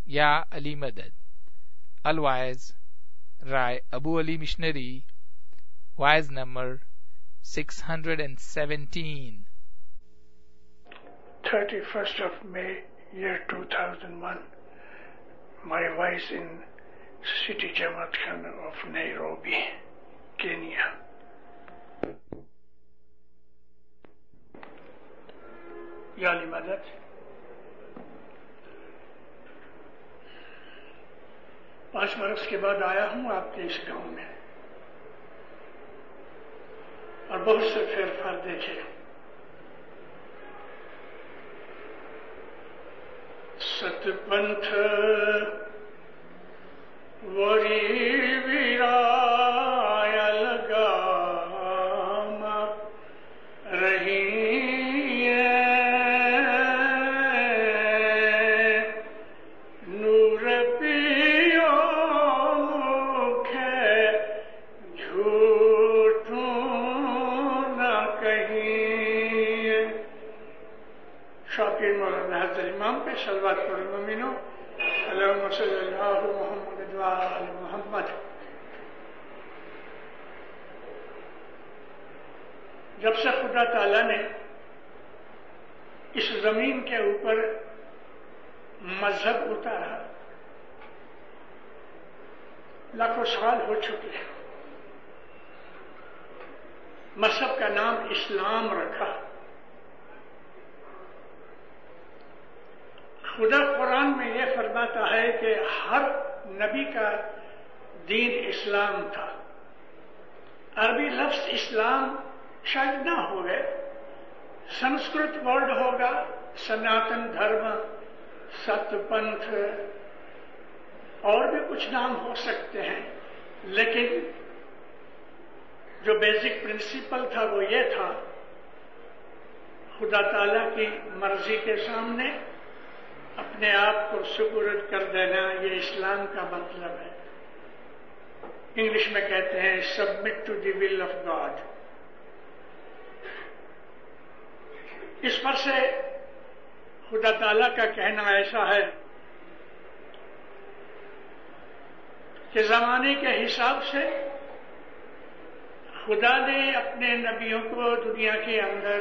یا علی مدد. الوائز رائے ابو علی مشنری, وائز number 617. 31st of May, year 2001. My voice in City Jamaat Khana of Nairobi, Kenya. یا علی مدد. پانچ برس کے بعد آیا ہوں آپ کے اس گاؤں میں اور بہت سے پھیر پھار دیکھے. ست پنتھ وری ویرای لگام رہی صلوات پر المؤمنون اللهم صل علی محمد و آل محمد. جب سے خدا تعالی نے اس زمین کے اوپر مذہب اتارا لاکھوں سال ہو چکے ہیں. مذہب کا نام اسلام رکھا. خدا قرآن میں یہ فرماتا ہے کہ ہر نبی کا دین اسلام تھا. عربی لفظ اسلام شاید نہ ہوگا, سنسکرت ورڈ ہوگا سناتن دھرم, ست پنتھ, اور بھی کچھ نام ہو سکتے ہیں, لیکن جو بیسک پرنسپل تھا وہ یہ تھا خدا تعالیٰ کی مرضی کے سامنے اپنے آپ کو سپرد کر دینا. یہ اسلام کا مطلب ہے. انگلش میں کہتے ہیں submit to the will of God. اس پر سے خدا تعالیٰ کا کہنا ایسا ہے کہ زمانے کے حساب سے خدا نے اپنے نبیوں کو دنیا کے اندر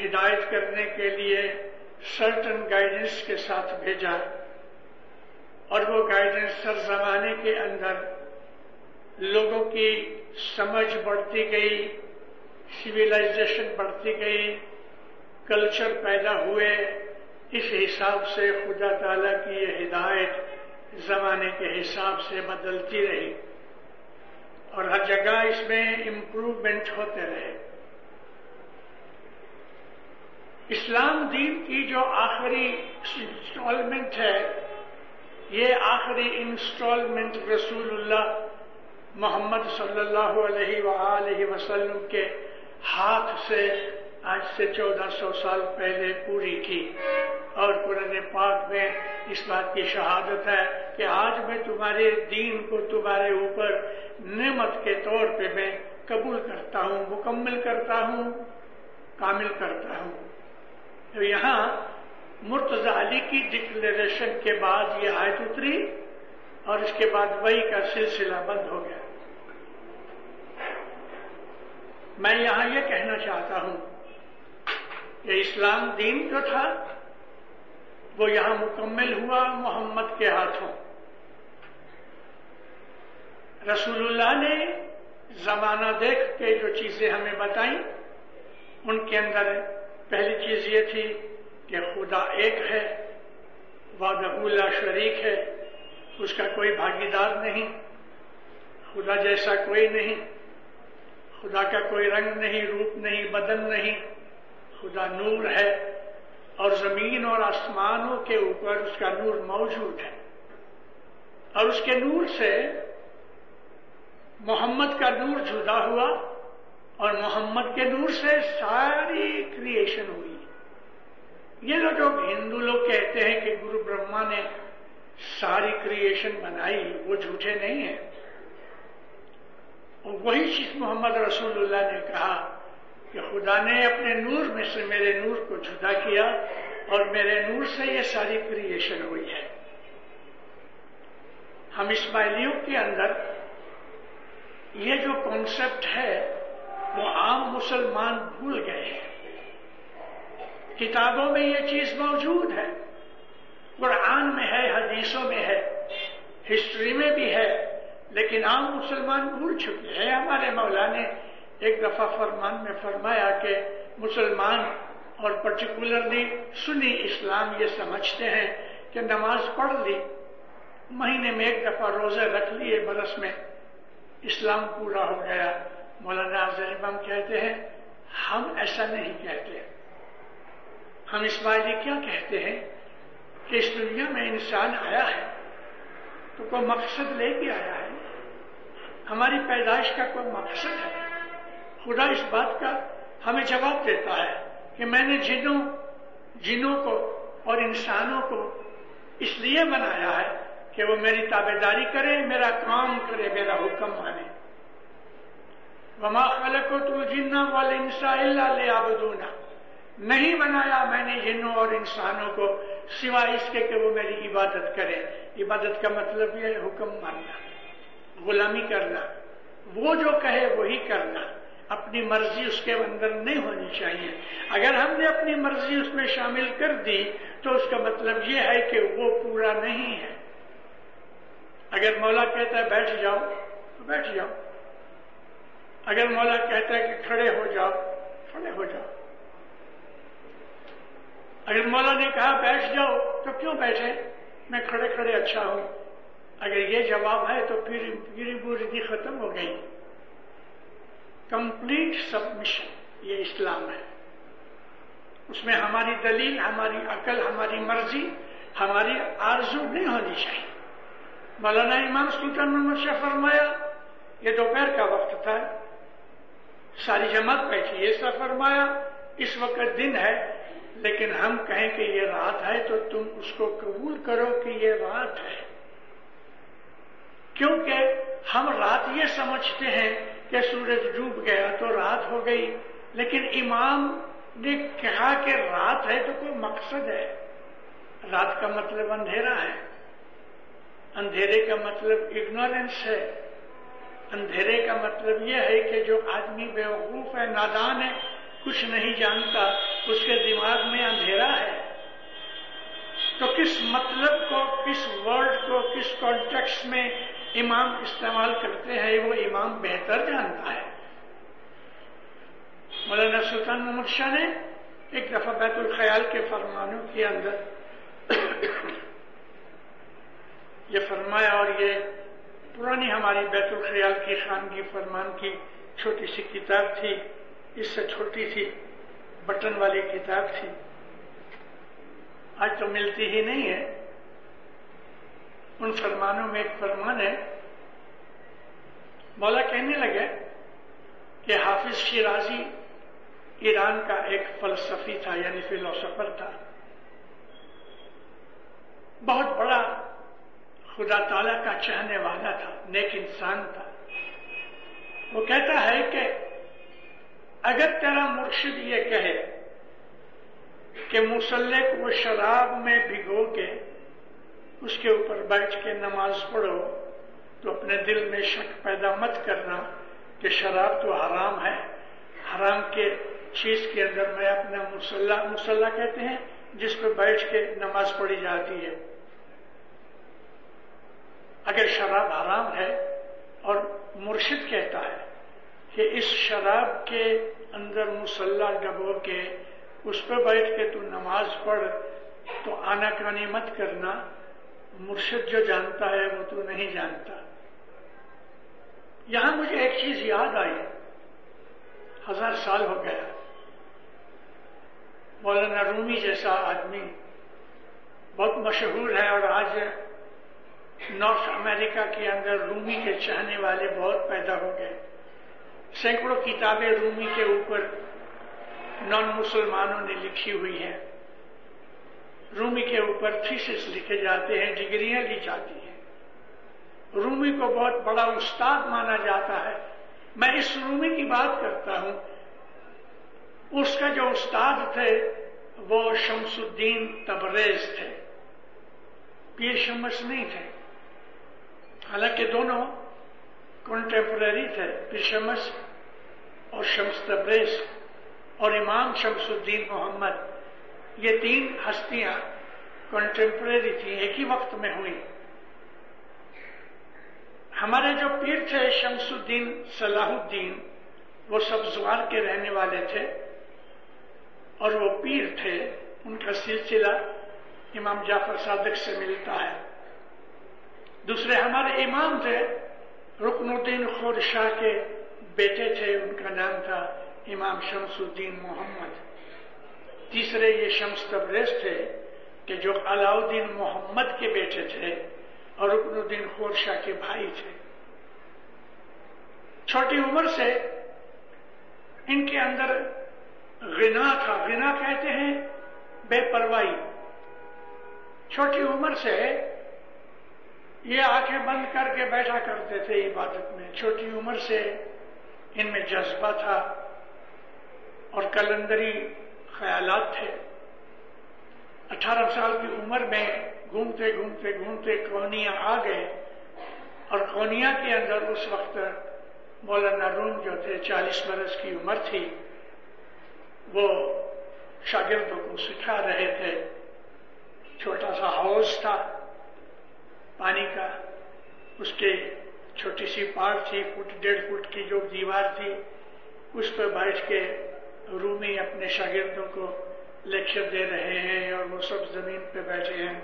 ہدایت کرنے کے لیے سرٹن گائیڈنس کے ساتھ بھیجا, اور وہ گائیڈنس ہر زمانے کے اندر لوگوں کی سمجھ بڑھتی گئی, سویلائزیشن بڑھتی گئی, کلچر پیدا ہوئے. اس حساب سے خدا تعالیٰ کی یہ ہدایت زمانے کے حساب سے بدلتی رہی اور ہر جگہ اس میں امپروومنٹ ہوتے رہے. اسلام دین کی جو آخری انسٹالمنٹ ہے, یہ آخری انسٹالمنٹ رسول اللہ محمد صلی اللہ علیہ وآلہ وسلم کے ہاتھ سے آج سے 1400 سال پہلے پوری کی. اور قرآن پاک میں اس بات کی شہادت ہے کہ آج میں تمہارے دین کو تمہارے اوپر نعمت کے طور پہ میں قبول کرتا ہوں, مکمل کرتا ہوں, کامل کرتا ہوں. تو یہاں مرتضی علی کی ڈکلیریشن کے بعد یہ آیت اتری اور اس کے بعد وحی کا سلسلہ بند ہو گیا. میں یہاں یہ کہنا چاہتا ہوں کہ اسلام دین جو تھا وہ یہاں مکمل ہوا محمد کے ہاتھوں. رسول اللہ نے زمانہ دیکھ کے جو چیزیں ہمیں بتائیں ان کے اندر پہلی چیز یہ تھی کہ خدا ایک ہے, وحدہ لا شریک ہے, اس کا کوئی بھاگیدار نہیں, خدا جیسا کوئی نہیں, خدا کا کوئی رنگ نہیں, روپ نہیں, بدن نہیں. خدا نور ہے اور زمین اور آسمانوں کے اوپر اس کا نور موجود ہے, اور اس کے نور سے محمد کا نور جدا ہوا اور محمد کے نور سے ساری کریشن ہوئی. یہ لوگ ہندو لوگ کہتے ہیں کہ گرو برہما نے ساری کریشن بنائی, وہ جھوٹے نہیں ہیں. اور وہی چیز محمد رسول اللہ نے کہا کہ خدا نے اپنے نور میں سے میرے نور کو جدا کیا اور میرے نور سے یہ ساری کریشن ہوئی ہے. ہم اسماعیلیوں کے اندر یہ جو کانسیپٹ ہے وہ عام مسلمان بھول گئے ہیں. کتابوں میں یہ چیز موجود ہے، قرآن میں ہے، حدیثوں میں ہے، ہسٹری میں بھی ہے، لیکن عام مسلمان بھول چکے ہیں. ہمارے مولا نے ایک دفعہ فرمان میں فرمایا کہ مسلمان اور پرٹیکولرلی سنی اسلام یہ سمجھتے ہیں کہ نماز پڑھ لی، مہینے میں ایک دفعہ روزے رکھ لیے، برس میں اسلام پورا ہو گیا. مولانا افضل امام کہتے ہیں ہم ایسا نہیں کہتے. ہم اسماعیلی کیا کہتے ہیں کہ اس دنیا میں انسان آیا ہے تو کوئی مقصد لے کے آیا ہے. ہماری پیدائش کا کوئی مقصد ہے. خدا اس بات کا ہمیں جواب دیتا ہے کہ میں نے جنوں کو اور انسانوں کو اس لیے بنایا ہے کہ وہ میری تابعداری کرے، میرا کام کرے، میرا حکم مانے. وما خلقت الجن والانس الا لیعبدون، نہیں بنایا میں نے جنوں اور انسانوں کو سوائے اس کے کہ وہ میری عبادت کرے. عبادت کا مطلب یہ ہے حکم ماننا، غلامی کرنا، وہ جو کہے وہی کرنا. اپنی مرضی اس کے اندر نہیں ہونی چاہیے. اگر ہم نے اپنی مرضی اس میں شامل کر دی تو اس کا مطلب یہ ہے کہ وہ پورا نہیں ہے. اگر مولا کہتا ہے بیٹھ جاؤ تو بیٹھ جاؤ، اگر مولا کہتا ہے کہ کھڑے ہو جاؤ کھڑے ہو جاؤ. اگر مولا نے کہا بیٹھ جاؤ تو کیوں بیٹھے، میں کھڑے کھڑے اچھا ہوں. اگر یہ جواب ہے تو پھر پوری ختم ہو گئی. کمپلیٹ سبمیشن یہ اسلام ہے. اس میں ہماری دلیل، ہماری عقل، ہماری مرضی، ہماری آرزو نہیں ہونی چاہیے. مولانا امام سلطان محمد شاہ فرمایا، یہ دوپہر کا وقت تھا، ساری جماعت بیٹھی، ایسا فرمایا اس وقت دن ہے لیکن ہم کہیں کہ یہ رات ہے تو تم اس کو قبول کرو کہ یہ رات ہے. کیونکہ ہم رات یہ سمجھتے ہیں کہ سورج ڈوب گیا تو رات ہو گئی، لیکن امام نے کہا کہ رات ہے تو کوئی مقصد ہے. رات کا مطلب اندھیرا ہے، اندھیرے کا مطلب اگنورنس ہے. اندھیرے کا مطلب یہ ہے کہ جو آدمی بیوقوف ہے، نادان ہے، کچھ نہیں جانتا، اس کے دماغ میں اندھیرا ہے. تو کس مطلب کو، کس ورڈ کو، کس کانٹیکسٹ میں امام استعمال کرتے ہیں وہ امام بہتر جانتا ہے. مولانا سلطان محمد شاہ نے ایک دفعہ بیت الخیال کے فرمانوں کے اندر یہ فرمایا، اور یہ پرانی ہماری بیت الخیال کی خانگی فرمان کی چھوٹی سی کتاب تھی، اس سے چھوٹی تھی، بٹن والی کتاب تھی، آج تو ملتی ہی نہیں ہے. ان فرمانوں میں ایک فرمان ہے، مولا کہنے لگے کہ حافظ شیرازی ایران کا ایک فلسفی تھا، یعنی فلسفر تھا، بہت بڑا خدا تعالیٰ کا چاہنے والا تھا، نیک انسان تھا. وہ کہتا ہے کہ اگر تیرا مرشد یہ کہے کہ مصلی کو شراب میں بھگو کے اس کے اوپر بیٹھ کے نماز پڑھو تو اپنے دل میں شک پیدا مت کرنا کہ شراب تو حرام ہے، حرام کے چیز کے اندر میں اپنا مصلی کہتے ہیں جس پہ بیٹھ کے نماز پڑھی جاتی ہے. اگر شراب حرام ہے اور مرشد کہتا ہے کہ اس شراب کے اندر مصلی ڈبو کے اس پہ بیٹھ کے تو نماز پڑھ تو آنا کانی مت کرنا، مرشد جو جانتا ہے وہ تو نہیں جانتا. یہاں مجھے ایک چیز یاد آئی، 1000 سال ہو گیا، مولانا رومی جیسا آدمی بہت مشہور ہے اور آج نارتھ امریکہ کے اندر رومی کے چاہنے والے بہت پیدا ہو گئے. سینکڑوں کتابیں رومی کے اوپر نان مسلمانوں نے لکھی ہوئی ہیں. رومی کے اوپر تھیسس لکھے جاتے ہیں، ڈگریاں لی جاتی ہیں. رومی کو بہت بڑا استاد مانا جاتا ہے. میں اس رومی کی بات کرتا ہوں، اس کا جو استاد تھے وہ شمس الدین تبریز تھے، پیر شمس نہیں تھے. حالانکہ دونوں کنٹمپرری تھے، پیر شمس اور شمس تبریز اور امام شمس الدین محمد، یہ تین ہستیاں کنٹمپرری تھیں، ایک ہی وقت میں ہوئی۔ ہمارے جو پیر تھے شمس الدین صلاح الدین، وہ سبزوار کے رہنے والے تھے اور وہ پیر تھے، ان کا سلسلہ امام جعفر صادق سے ملتا ہے۔ دوسرے ہمارے امام تھے رکن الدین خور شاہ کے بیٹے تھے، ان کا نام تھا امام شمس الدین محمد۔ تیسرے یہ شمس تبریز تھے کہ جو علاؤ الدین محمد کے بیٹے تھے اور رکن الدین خور شاہ کے بھائی تھے۔ چھوٹی عمر سے ان کے اندر غنا تھا، غنا کہتے ہیں بے پرواہی۔ چھوٹی عمر سے یہ آنکھیں بند کر کے بیٹھا کرتے تھے عبادت میں، چھوٹی عمر سے ان میں جذبہ تھا اور کلندری خیالات تھے۔ 18 سال کی عمر میں گھومتے گھومتے گھومتے کونیا آ گئے، اور کونیا کے اندر اس وقت مولانا روم جو تھے 40 برس کی عمر تھی، وہ شاگردوں کو سکھا رہے تھے۔ چھوٹا سا حوض تھا پانی کا، اس کے چھوٹی سی پاڑ تھی، 1.5 فٹ کی جو دیوار تھی، اس پہ بیٹھ کے رومی اپنے شاگردوں کو لیکچر دے رہے ہیں اور وہ سب زمین پہ بیٹھے ہیں۔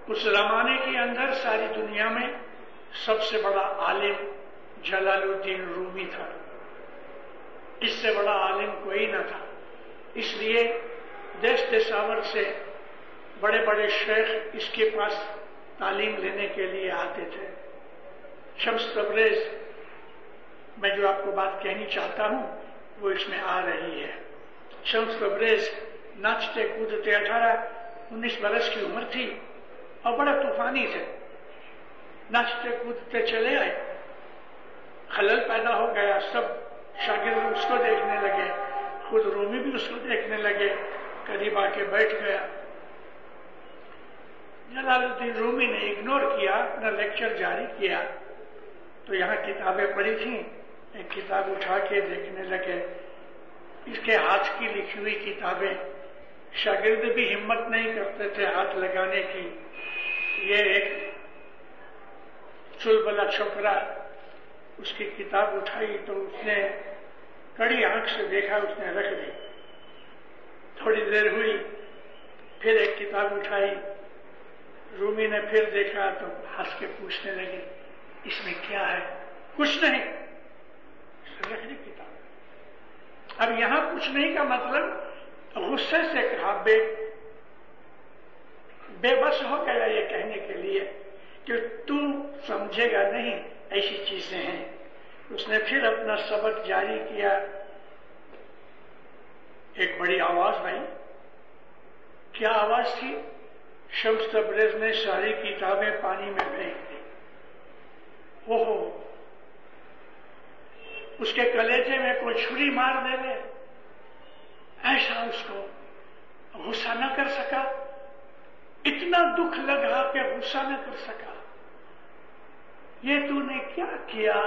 اس زمانے کے اندر ساری دنیا میں سب سے بڑا عالم جلال الدین رومی تھا، اس سے بڑا عالم کوئی نہ تھا۔ اس لیے دیش دشاور سے بڑے بڑے شیخ اس کے پاس تعلیم لینے کے لیے آتے تھے۔ شمس تبریز میں جو آپ کو بات کہنی چاہتا ہوں وہ اس میں آ رہی ہے۔ شمس تبریز ناچتے کودتے 18-19 برس کی عمر تھی اور بڑے طوفانی تھے، ناچتے کودتے چلے آئے، خلل پیدا ہو گیا، سب شاگرد اس کو دیکھنے لگے، خود رومی بھی اس کو دیکھنے لگے، قریب آ کے بیٹھ گیا۔ جلال الدین رومی نے اگنور کیا، اپنا لیکچر جاری کیا، تو یہاں کتابیں پڑھی تھیں، ایک کتاب اٹھا کے دیکھنے لگے، اس کے ہاتھ کی لکھی ہوئی کتابیں، شاگرد بھی ہمت نہیں کرتے تھے ہاتھ لگانے کی۔ یہ ایک چلبلا چھوکرا اس کی کتاب اٹھائی تو اس نے کڑی آنکھ سے دیکھا، اس نے رکھ دی۔ تھوڑی دیر ہوئی، پھر ایک کتاب اٹھائی، رومی نے پھر دیکھا تو ہنس کے پوچھنے لگے اس میں کیا ہے؟ کچھ نہیں، رکھ دی کتاب۔ اب یہاں کچھ نہیں کا مطلب غصے سے کہا، بے بس ہو گیا یہ کہنے کے لیے کہ تو سمجھے گا نہیں، ایسی چیزیں ہیں۔ اس نے پھر اپنا سبق جاری کیا۔ ایک بڑی آواز آئی، کیا آواز تھی؟ شمس تبریز نے ساری کتابیں پانی میں پھینک دی۔ اوہو، اس کے کلیجے میں کوئی چھری مار دے گے، ایسا اس کو غصہ نہ کر سکا، اتنا دکھ لگا کہ غصہ نہ کر سکا۔ یہ تو نے کیا کیا؟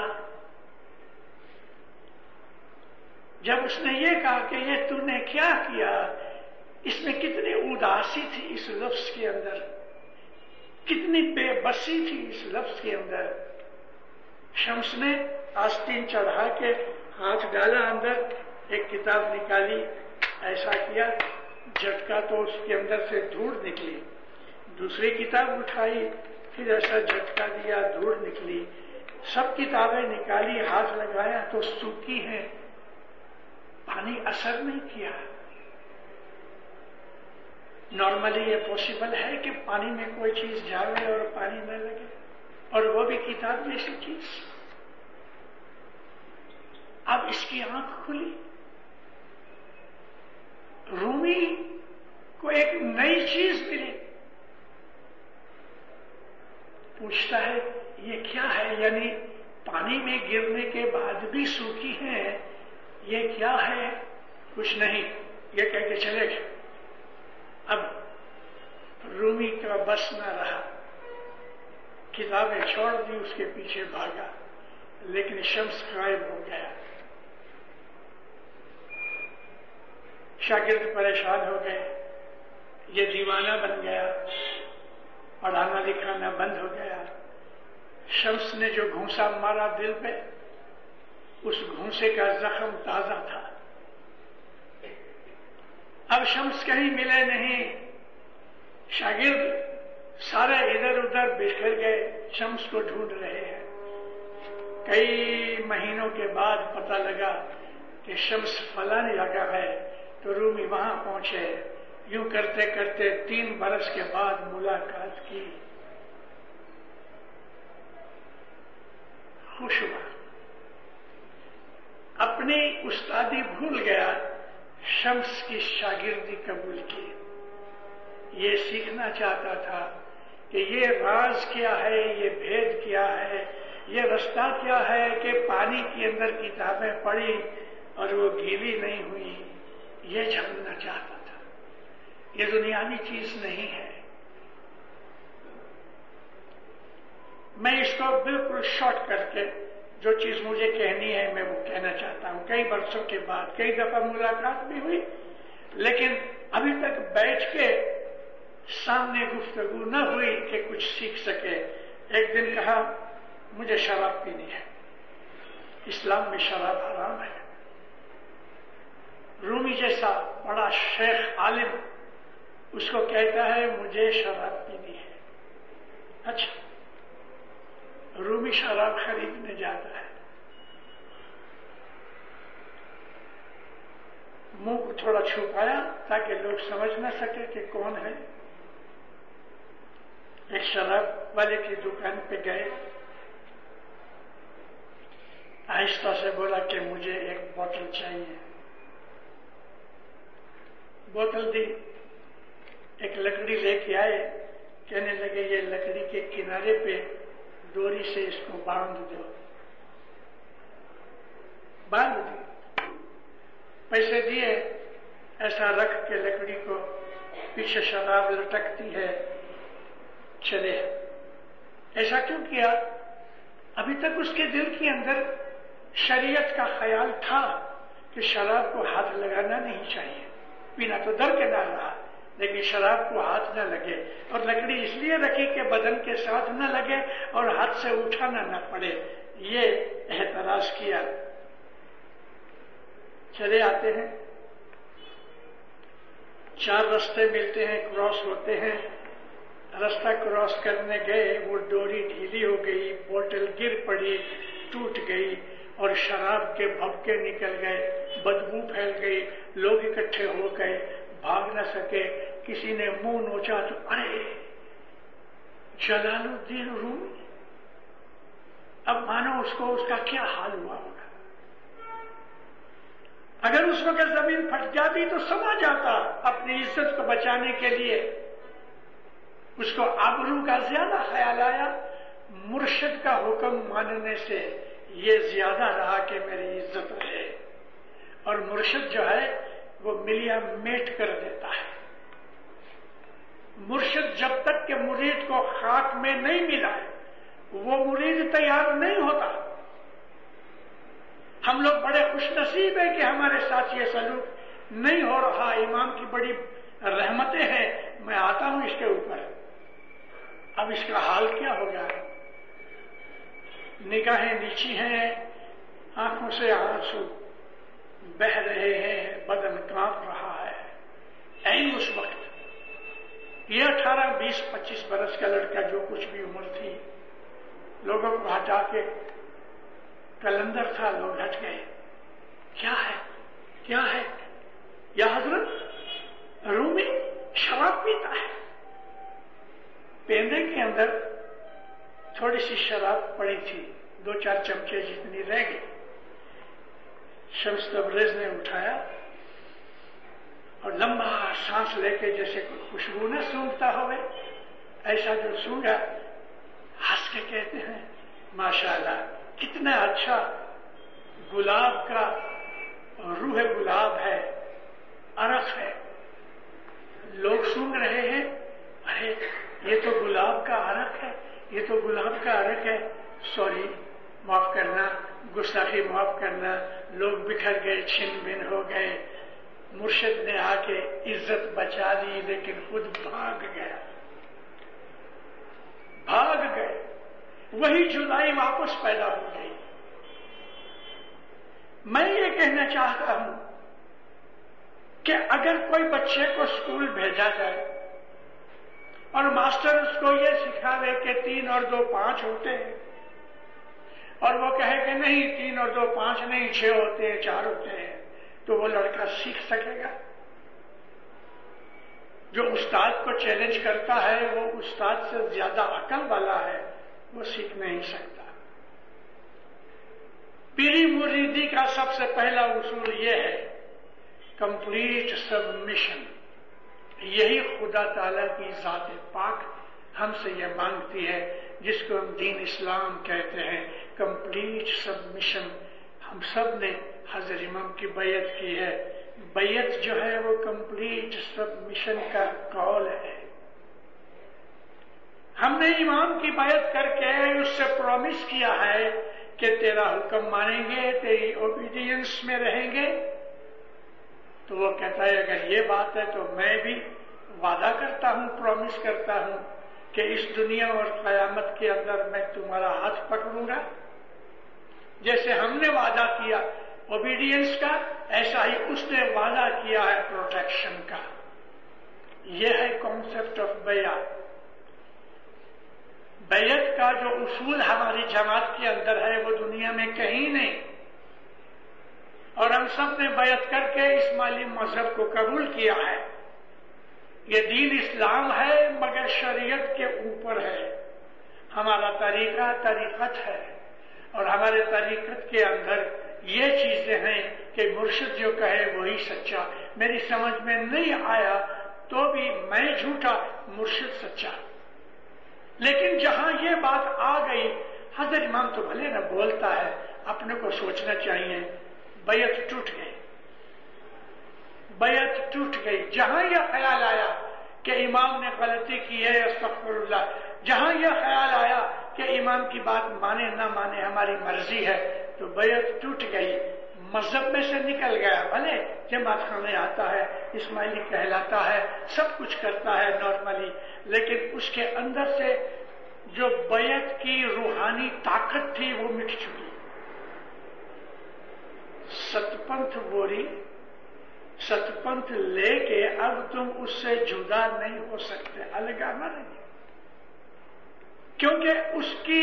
جب اس نے یہ کہا کہ یہ تو نے کیا کیا، اس میں کتنی اداسی تھی اس لفظ کے اندر، کتنی بے بسی تھی اس لفظ کے اندر۔ شمس نے آستین چڑھا کے ہاتھ ڈالا اندر، ایک کتاب نکالی، ایسا کیا، جھٹکا تو اس کے اندر سے دھوڑ نکلی۔ دوسری کتاب اٹھائی، پھر ایسا جھٹکا دیا، دھوڑ نکلی۔ سب کتابیں نکالی، ہاتھ لگایا تو سوکھی ہیں، پانی اثر نہیں کیا۔ نارملی یہ پاسبل ہے کہ پانی میں کوئی چیز جاوے اور پانی نہ لگے، اور وہ بھی کتاب جیسی چیز۔ اب اس کی آنکھ کھلی، رومی کو ایک نئی چیز ملی، پوچھتا ہے یہ کیا ہے؟ یعنی پانی میں گرنے کے بعد بھی سوکھی ہیں، یہ کیا ہے؟ کچھ نہیں، یہ کہہ کے چلے گئے۔ اب رومی کا بس نہ رہا، کتابیں چھوڑ دی، اس کے پیچھے بھاگا، لیکن شمس غائب ہو گیا۔ شاگرد پریشان ہو گئے، یہ دیوانہ بن گیا، پڑھانا لکھانا بند ہو گیا۔ شمس نے جو گھونسا مارا دل پہ، اس گھونسے کا زخم تازہ تھا۔ اب شمس کہیں ملے نہیں، شاگرد سارے ادھر ادھر بکھر گئے، شمس کو ڈھونڈ رہے ہیں۔ کئی مہینوں کے بعد پتہ لگا کہ شمس فلاں جگہ ہے، تو رومی وہاں پہنچے۔ یوں کرتے کرتے 3 برس کے بعد ملاقات کی، خوش ہوا، اپنی استادی بھول گیا، شمس کی شاگردی قبول کی۔ یہ سیکھنا چاہتا تھا کہ یہ راز کیا ہے، یہ بھید کیا ہے، یہ رستہ کیا ہے کہ پانی کے اندر کتابیں پڑھی اور وہ گیلی نہیں ہوئی۔ یہ جاننا چاہتا تھا، یہ دنیاوی چیز نہیں ہے۔ میں اس کو بالکل شارٹ کر کے جو چیز مجھے کہنی ہے میں وہ کہنا چاہتا ہوں۔ کئی برسوں کے بعد کئی دفعہ ملاقات بھی ہوئی، لیکن ابھی تک بیٹھ کے سامنے گفتگو نہ ہوئی کہ کچھ سیکھ سکے۔ ایک دن کہا مجھے شراب پینی ہے، اسلام میں شراب حرام ہے۔ رومی جیسا بڑا شیخ عالم اس کو کہتا ہے مجھے شراب پینی ہے۔ اچھا، رومی شراب خریدنے جاتا ہے، منہ کو تھوڑا چھپایا تاکہ لوگ سمجھ نہ سکے کہ کون ہے۔ ایک شراب والے کی دکان پہ گئے، آہستہ سے بولا کہ مجھے ایک بوتل چاہیے۔ بوتل دی، ایک لکڑی لے کے آئے، کہنے لگے یہ لکڑی کے کنارے پہ ڈوری سے اس کو باندھ دو۔ باندھ دی، پیسے دیے، ایسا رکھ کے لکڑی کو، پیچھے شراب لٹکتی ہے، چلے۔ ایسا کیوں کیا؟ ابھی تک اس کے دل کے اندر شریعت کا خیال تھا کہ شراب کو ہاتھ لگانا نہیں چاہیے، پینا تو درکنار رہا لیکن شراب کو ہاتھ نہ لگے، اور لکڑی اس لیے رکھی کہ بدن کے ساتھ نہ لگے اور ہاتھ سے اٹھانا نہ پڑے، یہ احتراز کیا۔ چلے آتے ہیں، 4 رستے ملتے ہیں، کراس ہوتے ہیں۔ رستہ کراس کرنے گئے، وہ ڈوری ڈھیلی ہو گئی، بوتل گر پڑی، ٹوٹ گئی اور شراب کے بھبکے نکل گئے، بدبو پھیل گئی، لوگ اکٹھے ہو گئے، بھاگ نہ سکے۔ کسی نے منہ نوچا تو ارے جلال الدین رومی، اب مانو اس کو اس کا کیا حال ہوا ہوگا۔ اگر اس وقت زمین پھٹ جاتی تو سما جاتا، اپنی عزت کو بچانے کے لیے اس کو آبرو کا زیادہ خیال آیا۔ مرشد کا حکم ماننے سے یہ زیادہ رہا کہ میری عزت رہے، اور مرشد جو ہے وہ ملیا میٹ کر دیتا ہے۔ مرشد جب تک کہ مرید کو خاک میں نہیں ملا وہ مرید تیار نہیں ہوتا۔ ہم لوگ بڑے خوش نصیب ہیں کہ ہمارے ساتھ یہ سلوک نہیں ہو رہا، امام کی بڑی رحمتیں ہیں، میں آتا ہوں اس کے اوپر۔ اب اس کا حال کیا ہوگا؟ نگاہیں نیچی ہیں، آنکھوں سے آنسو بہ رہے ہیں، بدن کانپ رہا ہے۔ عین اس وقت یہ 18، 20، 25 برس کا لڑکا جو کچھ بھی عمر تھی، لوگوں کو ہٹا کے کلندر تھا، لوگ ہٹ گئے۔ کیا ہے کیا ہے؟ یا حضرت رومی شراب پیتا ہے۔ پیندے کے اندر تھوڑی سی شراب پڑی تھی، 2-4 چمچے جتنی رہ گئی۔ شمس تبریز نے اٹھایا اور لمبا سانس لے کے جیسے کوئی خوشبو نہ سونگتا ہوئے ایسا جو سونگا، ہنس کے کہتے ہیں ماشاءاللہ کتنا اچھا گلاب کا روح گلاب ہے، عرق ہے۔ لوگ سونگ رہے ہیں، ارے یہ تو گلاب کا عرق ہے، یہ تو گلاب کا عرق ہے، سوری معاف کرنا، گستاخی معاف کرنا، لوگ بکھر گئے، چھن بن ہو گئے، مرشد نے آ کے عزت بچا لی لیکن خود بھاگ گیا، بھاگ گئے، وہی جدائی واپس پیدا ہو گئی۔ میں یہ کہنا چاہتا ہوں کہ اگر کوئی بچے کو اسکول بھیجا جائے اور ماسٹر اس کو یہ سکھاوے کہ 3 اور 2 5 ہوتے ہیں، اور وہ کہے کہ نہیں 3 اور 2 5 نہیں 6 ہوتے ہیں 4 ہوتے ہیں، تو وہ لڑکا سیکھ سکے گا؟ جو استاد کو چیلنج کرتا ہے وہ استاد سے زیادہ عقل والا ہے، وہ سیکھ نہیں سکتا۔ پیری مریدی کا سب سے پہلا اصول یہ ہے کمپلیٹ سبمیشن۔ یہی خدا تعالی کی ذات پاک ہم سے یہ مانگتی ہے، جس کو ہم دین اسلام کہتے ہیں، کمپلیٹ سبمیشن۔ ہم سب نے حضرت امام کی بیعت کی ہے، بیعت جو ہے وہ کمپلیٹ سبمیشن کا قول ہے۔ ہم نے امام کی بیعت کر کے اس سے پرومس کیا ہے کہ تیرا حکم مانیں گے، تیری اوبیڈینس میں رہیں گے، تو وہ کہتا ہے اگر یہ بات ہے تو میں بھی وعدہ کرتا ہوں، پرومس کرتا ہوں کہ اس دنیا اور قیامت کے اندر میں تمہارا ہاتھ پکڑوں گا۔ جیسے ہم نے وعدہ کیا اوبیڈینس کا، ایسا ہی اس نے وعدہ کیا ہے پروٹیکشن کا۔ یہ ہے کانسیپٹ آف بیعت۔ بیعت کا جو اصول ہماری جماعت کے اندر ہے وہ دنیا میں کہیں نہیں، اور ہم سب نے بیعت کر کے اسماعیلی مذہب کو قبول کیا ہے۔ یہ دین اسلام ہے مگر شریعت کے اوپر ہے۔ ہمارا طریقہ طریقت ہے، اور ہمارے طریقت کے اندر یہ چیزیں ہیں کہ مرشد جو کہے وہی سچا۔ میری سمجھ میں نہیں آیا تو بھی میں جھوٹا، مرشد سچا۔ لیکن جہاں یہ بات آ گئی، حضرت امام تو بھلے نہ بولتا ہے، اپنے کو سوچنا چاہیے، بیعت ٹوٹ گئی، بیعت ٹوٹ گئی۔ جہاں یہ خیال آیا کہ امام نے غلطی کی ہے، استغفر اللہ، جہاں یہ خیال آیا کہ امام کی بات مانے نہ مانے ہماری مرضی ہے، تو بیعت ٹوٹ گئی، مذہب میں سے نکل گیا۔ بھلے جماعت خانے آتا ہے، اسماعیلی کہلاتا ہے، سب کچھ کرتا ہے نارملی، لیکن اس کے اندر سے جو بیعت کی روحانی طاقت تھی وہ مٹ چکی۔ ستپنتھ بوری، ستپنتھ لے کے اب تم اس سے جدا نہیں ہو سکتے، الگانا نہیں، کیونکہ اس کی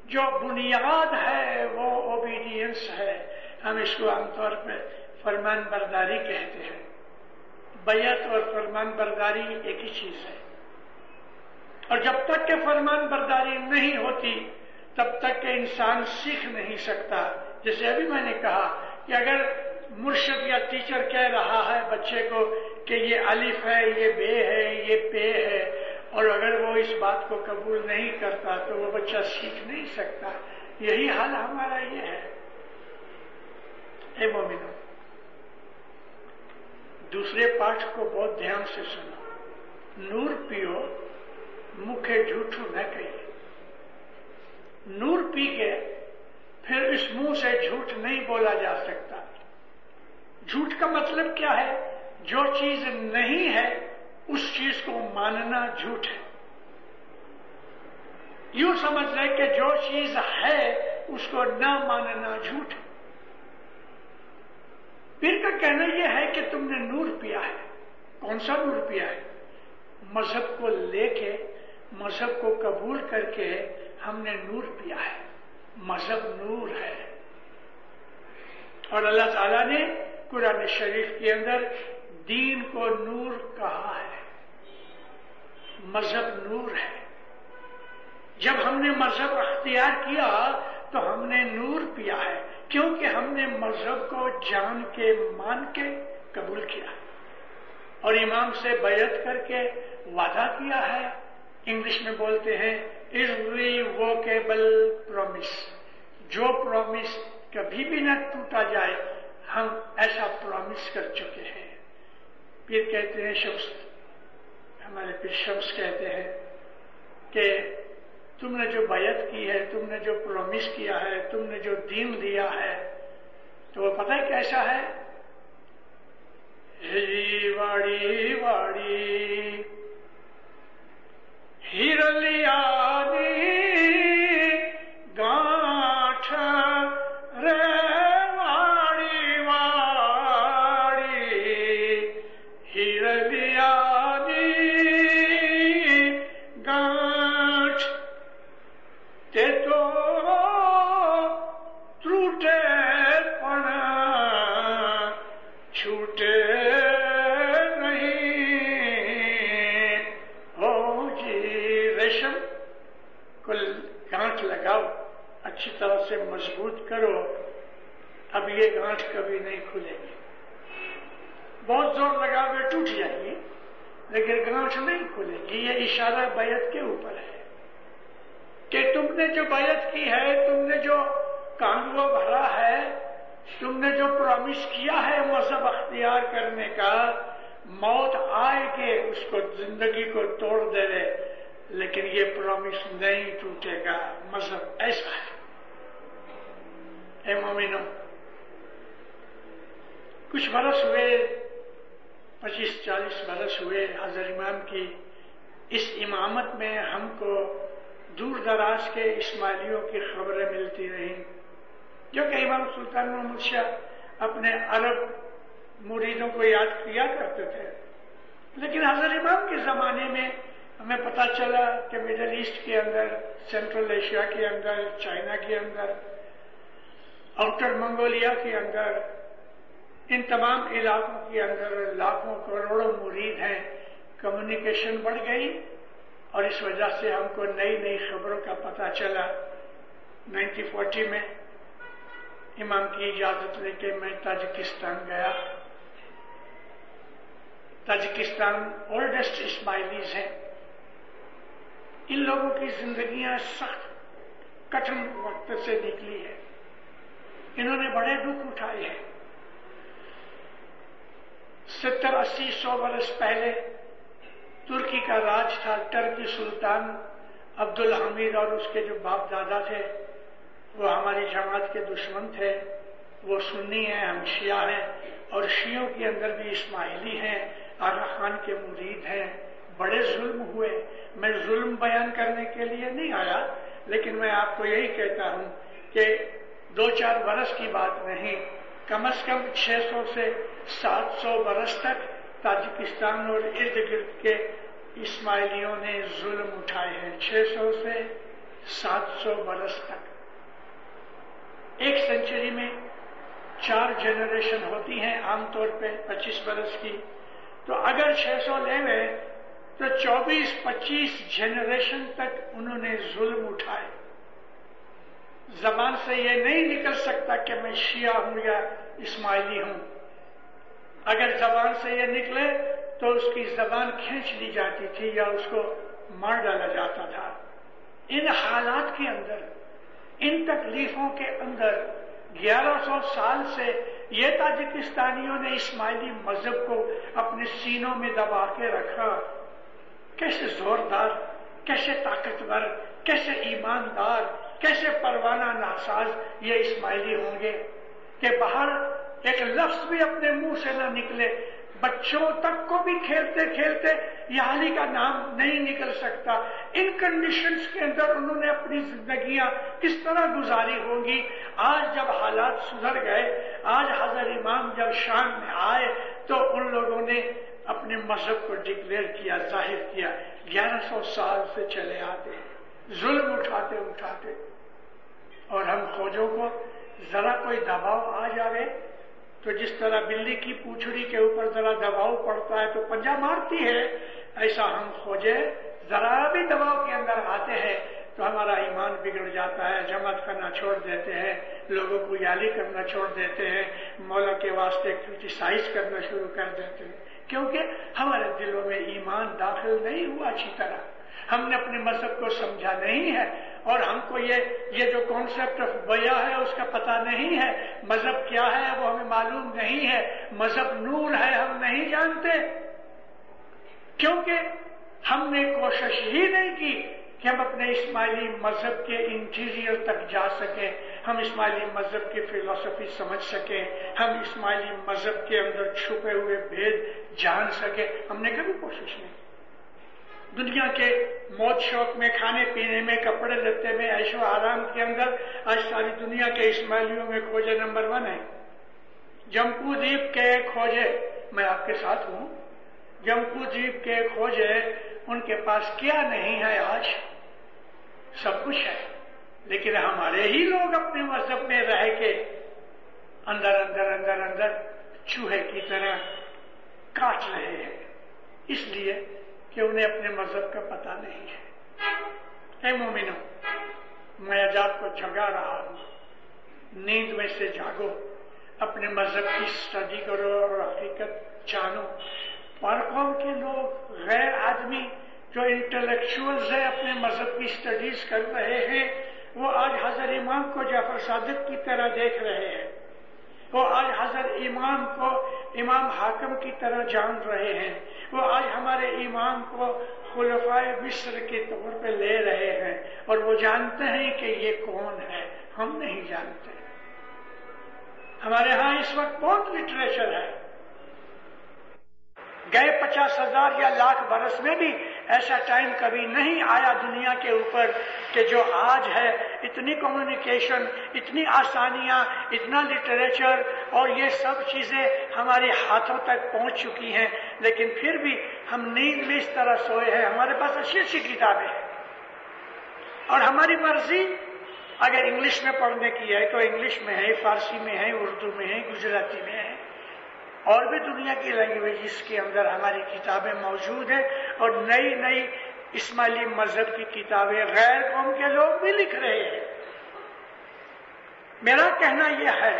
جو بنیاد ہے وہ اوبیڈینس ہے۔ ہم اس کو عام طور پہ فرمان برداری کہتے ہیں۔ بیعت اور فرمان برداری ایک ہی چیز ہے، اور جب تک کہ فرمان برداری نہیں ہوتی تب تک کہ انسان سیکھ نہیں سکتا۔ جیسے ابھی میں نے کہا کہ اگر مرشد یا ٹیچر کہہ رہا ہے بچے کو کہ یہ الف ہے، یہ بے ہے، یہ پے ہے، اور اگر وہ اس بات کو قبول نہیں کرتا تو وہ بچہ سیکھ نہیں سکتا۔ یہی حال ہمارا یہ ہے۔ اے مومنو، دوسرے پاٹھ کو بہت دھیان سے سنو۔ نور پیو مکھے جھوٹو نہ کہیے۔ نور پی کے پھر اس منہ سے جھوٹ نہیں بولا جا سکتا۔ جھوٹ کا مطلب کیا ہے؟ جو چیز نہیں ہے اس چیز کو ماننا جھوٹ ہے۔ یوں سمجھ لے کہ جو چیز ہے اس کو نہ ماننا جھوٹ ہے۔ پیر کا کہنا یہ ہے کہ تم نے نور پیا ہے۔ کون سا نور پیا ہے؟ مذہب کو لے کے، مذہب کو قبول کر کے ہم نے نور پیا ہے۔ مذہب نور ہے، اور اللہ تعالیٰ نے قرآن شریف کے اندر دین کو نور کہا ہے۔ مذہب نور ہے۔ جب ہم نے مذہب اختیار کیا تو ہم نے نور پیا ہے، کیونکہ ہم نے مذہب کو جان کے مان کے قبول کیا اور امام سے بیعت کر کے وعدہ کیا ہے۔ انگلش میں بولتے ہیں irrevocable promise۔ جو پرومس کبھی بھی نہ ٹوٹا جائے، ہم ایسا پرومس کر چکے ہیں۔ پھر کہتے ہیں شمس، ہمارے پھر شمس کہتے ہیں کہ تم نے جو بیعت کی ہے، تم نے جو پرومس کیا ہے، تم نے جو دین دیا ہے، تو وہ پتہ ہے کیسا ہے؟ ہری واڑی واڑی ہیرلیانی گاٹھ رے واڑی واڑی ہیرلیانی گاٹھ تے تو ٹوٹے پن چھوٹے گانٹھ لگاؤ، اچھی طرح سے مضبوط کرو، اب یہ گانٹھ کبھی نہیں کھلے گی. بہت زور لگا کے ٹوٹ جائے گی لیکن گانٹھ نہیں کھلے گی. یہ اشارہ بیعت کے اوپر ہے کہ تم نے جو بیعت کی ہے، تم نے جو کانگوا بھرا ہے، تم نے جو پرومس کیا ہے مذہب اختیار کرنے کا، موت آئے کہ اس کو زندگی کو توڑ دے رہے، لیکن یہ پرومس نہیں ٹوٹے گا. مذہب ایسا ہے. اے مومنوں، کچھ برس ہوئے، 25-40 برس ہوئے حضرت امام کی اس امامت میں ہم کو دور دراز کے اسماعیلیوں کی خبریں ملتی رہیں، جو کہ امام سلطان محمد شاہ اپنے عرب مریدوں کو یاد کیا کرتے تھے. لیکن حضرت امام کے زمانے میں ہمیں پتا چلا کہ مڈل ایسٹ کے اندر، سینٹرل ایشیا کے اندر، چائنا کے اندر، آؤٹر منگولیا کے اندر، ان تمام علاقوں کے اندر لاکھوں کروڑوں مرید ہیں. کمیونیکیشن بڑھ گئی اور اس وجہ سے ہم کو نئی نئی خبروں کا پتہ چلا. 1940 میں امام کی اجازت لے کے میں تاجکستان گیا. تاجکستان اولڈسٹ اسماعیلیز ہیں. ان لوگوں کی زندگیاں سخت کٹھن وقت سے نکلی ہے. انہوں نے بڑے دکھ اٹھائے ہیں. 70-80-100 برس پہلے ترکی کا راج تھا. ٹرکی سلطان عبدالحمید اور اس کے جو باپ دادا تھے وہ ہماری جماعت کے دشمن تھے. وہ سنی ہیں، ہم شیعہ ہیں، اور شیعوں کے اندر بھی اسماعیلی ہیں، آغا خان کے مرید ہیں. بڑے ظلم ہوئے. میں ظلم بیان کرنے کے لیے نہیں آیا، لیکن میں آپ کو یہی کہتا ہوں کہ 2-4 برس کی بات نہیں، کم از کم 600 سے 700 برس تک تاجکستان اور ارد گرد کے اسماعیلیوں نے ظلم اٹھائے ہیں. 600 سے 700 برس تک. ایک سینچری میں 4 جنریشن ہوتی ہیں عام طور پہ 25 برس کی. تو اگر 600 لے گئے تو 24-25 جنریشن تک انہوں نے ظلم اٹھائے. زبان سے یہ نہیں نکل سکتا کہ میں شیعہ ہوں یا اسماعیلی ہوں. اگر زبان سے یہ نکلے تو اس کی زبان کھینچ لی جاتی تھی یا اس کو مار ڈالا جاتا تھا. ان حالات کے اندر، ان تکلیفوں کے اندر 1100 سال سے یہ تاجکستانیوں نے اسماعیلی مذہب کو اپنے سینوں میں دبا کے رکھا. کیسے زوردار، کیسے طاقتور، کیسے ایماندار، کیسے پروانہ ناساز یہ اسماعیلی ہوں گے کہ باہر ایک لفظ بھی اپنے منہ سے نہ نکلے. بچوں تک کو بھی کھیلتے کھیلتے یہ علی کا نام نہیں نکل سکتا. ان کنڈیشنز کے اندر انہوں نے اپنی زندگیاں کس طرح گزاری ہوں گی. آج جب حالات سدھر گئے، آج حضرت امام جب شام میں آئے تو ان لوگوں نے اپنے مذہب کو ڈکلیئر کیا، ظاہر کیا. 1100 سال سے چلے آتے ظلم اٹھاتے اٹھاتے. اور ہم فوجوں کو ذرا کوئی دباؤ آ جاوے تو جس طرح بلی کی پوچھڑی کے اوپر ذرا دباؤ پڑتا ہے تو پنجہ مارتی ہے، ایسا ہم فوجے ذرا بھی دباؤ کے اندر آتے ہیں تو ہمارا ایمان بگڑ جاتا ہے. جماعت کرنا چھوڑ دیتے ہیں، لوگوں کو یالی کرنا چھوڑ دیتے ہیں، مولا کے واسطے کرٹیسائز کرنا شروع کر دیتے ہیں، کیونکہ ہمارے دلوں میں ایمان داخل نہیں ہوا اچھی طرح. ہم نے اپنے مذہب کو سمجھا نہیں ہے اور ہم کو یہ جو کانسیپٹ آف بیع ہے اس کا پتہ نہیں ہے. مذہب کیا ہے وہ ہمیں معلوم نہیں ہے. مذہب نور ہے ہم نہیں جانتے، کیونکہ ہم نے کوشش ہی نہیں کی کہ ہم اپنے اسماعیلی مذہب کے انٹیریئر تک جا سکیں، ہم اسماعیلی مذہب کی فلسفی سمجھ سکیں، ہم اسماعیلی مذہب کے اندر چھپے ہوئے بھید جان سکیں. ہم نے کبھی کوشش نہیں. دنیا کے موج شوق میں، کھانے پینے میں، کپڑے لتے میں، عیش و آرام کے اندر آج ساری دنیا کے اسماعیلیوں میں کھوجے نمبر 1 ہے. جمپو دیپ کے کھوجے، میں آپ کے ساتھ ہوں، جمپو دیپ کے کھوجے، ان کے پاس کیا نہیں ہے آج؟ سب کچھ ہے. لیکن ہمارے ہی لوگ اپنے مذہب میں رہ کے اندر اندر اندر اندر چوہے کی طرح کاٹ رہے ہیں، اس لیے کہ انہیں اپنے مذہب کا پتہ نہیں ہے. اے مومنو، میں آج آپ کو جگا رہا ہوں، نیند میں سے جاگو، اپنے مذہب کی اسٹڈی کرو اور حقیقت جانو. پر قوم کے لوگ، غیر آدمی جو انٹلیکچوئلز ہیں، اپنے مذہب کی اسٹڈیز کر رہے ہیں، وہ آج حضرت امام کو جعفر صادق کی طرح دیکھ رہے ہیں. وہ آج حضرت امام کو امام حاکم کی طرح جان رہے ہیں. وہ آج ہمارے امام کو خلفائے مصر کے طور پہ لے رہے ہیں، اور وہ جانتے ہیں کہ یہ کون ہے. ہم نہیں جانتے. ہمارے ہاں اس وقت بہت لٹریچر ہے. گئے 50,000 یا لاکھ برس میں بھی ایسا ٹائم کبھی نہیں آیا دنیا کے اوپر کہ جو آج ہے. اتنی کمیونیکیشن، اتنی آسانیاں، اتنا لٹریچر اور یہ سب چیزیں ہمارے ہاتھوں تک پہنچ چکی ہیں، لیکن پھر بھی ہم نیند میں اس طرح سوئے ہیں. ہمارے پاس اچھی اچھی کتابیں ہیں، اور ہماری مرضی اگر انگلش میں پڑھنے کی ہے تو انگلش میں ہے، فارسی میں ہے، اردو میں ہے، گجراتی میں ہے، اور بھی دنیا کی لینگویجز کے اندر ہماری کتابیں موجود ہیں. اور نئی نئی اسماعیلی مذہب کی کتابیں غیر قوم کے لوگ بھی لکھ رہے ہیں. میرا کہنا یہ ہے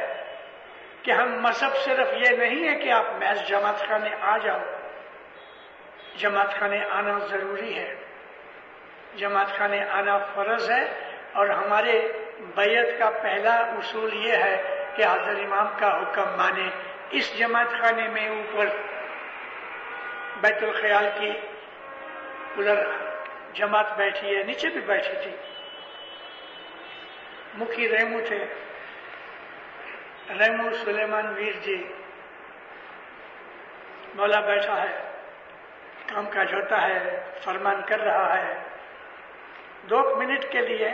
کہ ہم مذہب صرف یہ نہیں ہے کہ آپ محض جماعت خانے آ جاؤ. جماعت خانے آنا ضروری ہے، جماعت خانے آنا فرض ہے، اور ہمارے بیعت کا پہلا اصول یہ ہے کہ حضرت امام کا حکم مانے. اس جماعت خانے میں اوپر بیت الخیال کی جماعت بیٹھی ہے، نیچے بھی بیٹھی تھی. مکھی ریمو تھے، ریمو سلیمان ویر جی. مولا بیٹھا ہے، کام کاج ہوتا ہے، فرمان کر رہا ہے. 2 منٹ کے لیے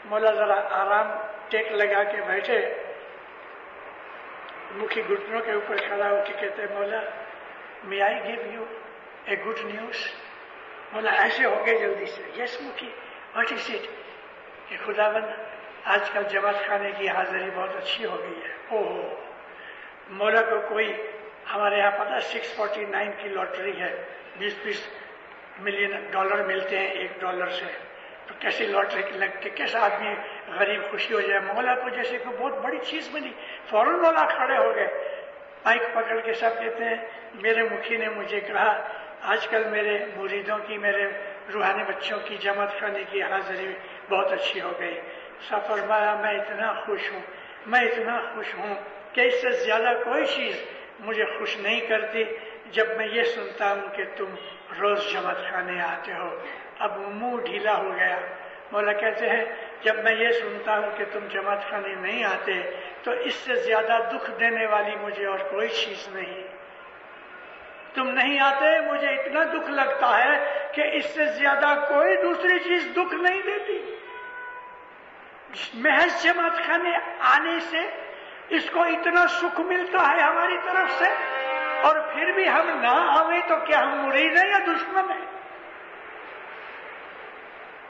مولا ذرا آرام ٹیک لگا کے بیٹھے. مکھی گھٹنوں کے اوپر کھڑا ہو کے کہتے ہیں، مولا may I give you a good news؟ مولا ایسے ہو گئے جلدی سے. یس مکھی، واٹ از اٹ؟ کہ خداوند آج کل جماعت خانے کی حاضری بہت اچھی ہو گئی ہے. اوہ، مولا کو کوئی ہمارے یہاں پتہ 649 کی لاٹری ہے، 20 ملین ڈالر ملتے ہیں $1 سے. تو کیسی لاٹری لگ کے کیسا آدمی غریب خوشی ہو جائے. مولا کو جیسے کوئی بہت بڑی چیز ملی. فوراً مولا کھڑے ہو گئے، مائک پکڑ کے سب کہتے ہیں، میرے مکھی نے مجھے کہا آج کل میرے مریدوں کی، میرے روحانی بچوں کی جماعت خانے کی حاضری بہت اچھی ہو گئی. سب فرمایا، میں اتنا خوش ہوں، میں اتنا خوش ہوں کہ اس سے زیادہ کوئی چیز مجھے خوش نہیں کرتی جب میں یہ سنتا ہوں کہ تم روز جماعت خانے آتے ہو. اب منہ ڈھیلا ہو گیا. مولا کہتے ہیں، جب میں یہ سنتا ہوں کہ تم جماعت خانے نہیں آتے تو اس سے زیادہ دکھ دینے والی مجھے اور کوئی چیز نہیں. تم نہیں آتے مجھے اتنا دکھ لگتا ہے کہ اس سے زیادہ کوئی دوسری چیز دکھ نہیں دیتی. محض جماعت خانے آنے سے اس کو اتنا سکھ ملتا ہے ہماری طرف سے، اور پھر بھی ہم نہ آویں تو کیا ہم مرید ہیں یا دشمن ہیں؟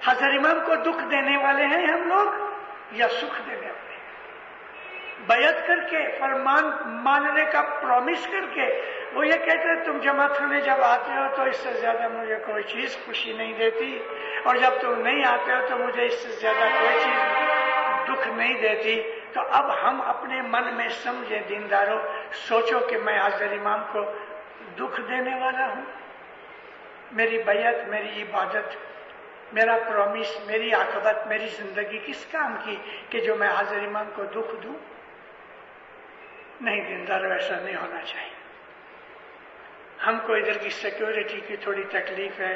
حضرت امام کو دکھ دینے والے ہیں ہم لوگ یا سکھ دینے والے ہیں؟ بیعت کر کے، فرمان ماننے کا پرومس کر کے وہ یہ کہتے ہیں تم جماعت خانے جب آتے ہو تو اس سے زیادہ مجھے کوئی چیز خوشی نہیں دیتی، اور جب تم نہیں آتے ہو تو مجھے اس سے زیادہ کوئی چیز دکھ نہیں دیتی. تو اب ہم اپنے من میں سمجھیں دینداروں، سوچو کہ میں حضرت امام کو دکھ دینے والا ہوں. میری بیعت، میری عبادت، میرا پرومس، میری عاقبت، میری زندگی کس کام کی کہ جو میں حضرت امام کو دکھ دوں؟ نہیں دینداروں، ایسا نہیں ہونا چاہیے. ہم کو ادھر کی سیکیورٹی کی تھوڑی تکلیف ہے،